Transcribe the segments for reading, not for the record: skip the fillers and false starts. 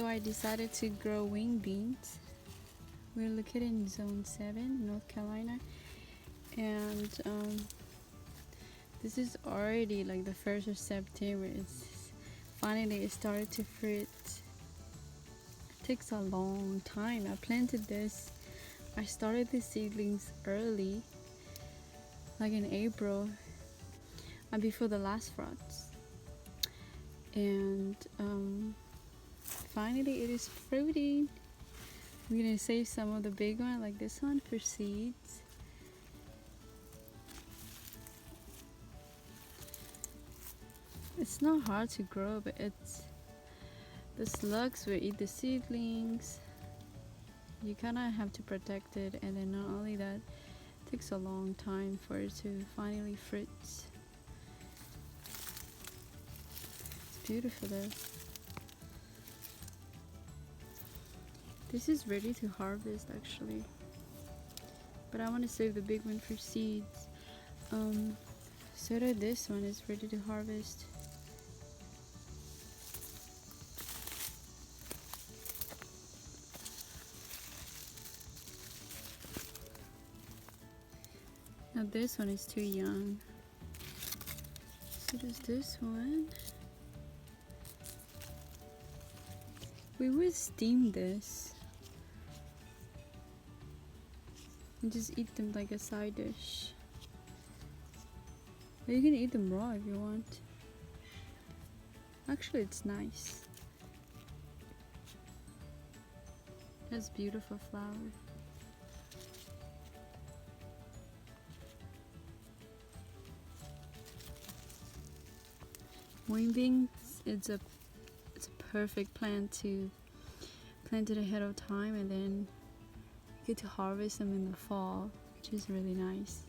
So I decided to grow wing beans. We're located in zone 7, North Carolina, and this is already like the 1st of September. It's finally it started to fruit. It takes a long time. I planted this. I started the seedlings early, like in April, before the last frost, and finally it is fruiting. We're gonna save some of the big one, like this one, for seeds. It's not hard to grow, but it's the slugs will eat the seedlings. You kind of have to protect it, and then not only that, it takes a long time for it to finally fruit. It's beautiful though. This is ready to harvest actually, but I want to save the big one for seeds. So that this one is ready to harvest. Now this one is too young. So does this one. We would steam this and just eat them like a side dish. Or you can eat them raw if you want. Actually, it's nice. It has beautiful flower. Wing beans, it's a perfect plant to plant it ahead of time, and then you get to harvest them in the fall, which is really nice.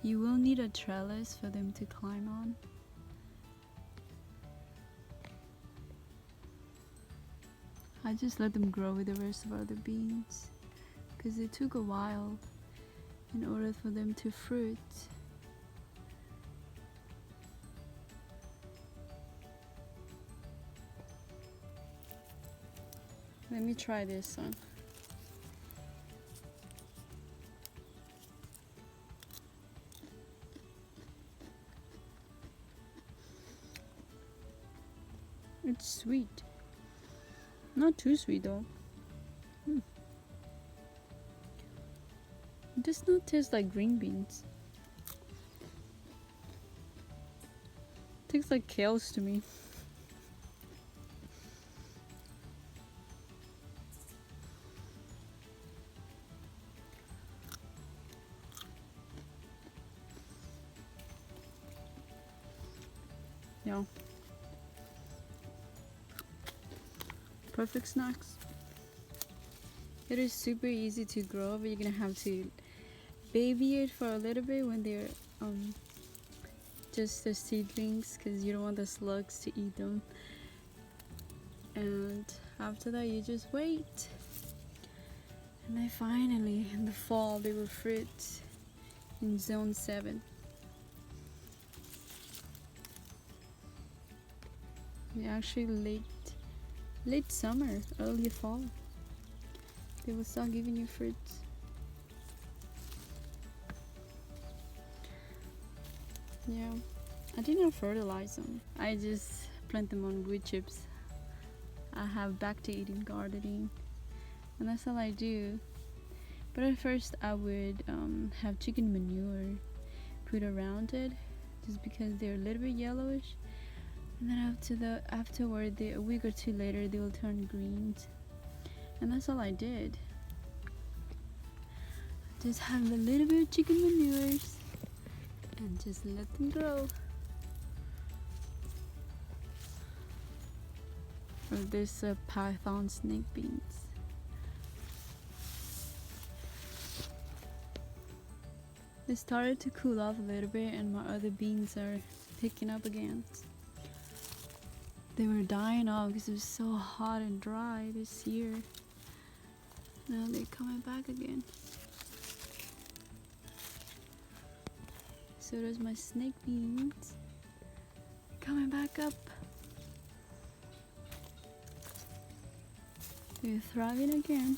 You will need a trellis for them to climb on. I just let them grow with the rest of other beans because it took a while in order for them to fruit. Let me try this one. It's sweet. Not too sweet though. It does not taste like green beans. It tastes like kales to me. Yeah. Perfect snacks. It is super easy to grow, but you're gonna have to baby it for a little bit when they're just the seedlings, because you don't want the slugs to eat them. And after that, you just wait. And then finally, in the fall, they will fruit in zone 7. Yeah, actually late summer, early fall, they will start giving you fruits. Yeah, I did not fertilize them. I just plant them on wood chips. I have back to eating gardening, and that's all I do. But at first I would have chicken manure put around it, just because they're a little bit yellowish. And then afterward, a week or two later, they will turn greens. And that's all I did. Just have a little bit of chicken manures and just let them grow. Or this python snake beans. It started to cool off a little bit, and my other beans are picking up again. They were dying off because it was so hot and dry this year. Now they're coming back again. So there's my snake beans coming back up. We're thriving again.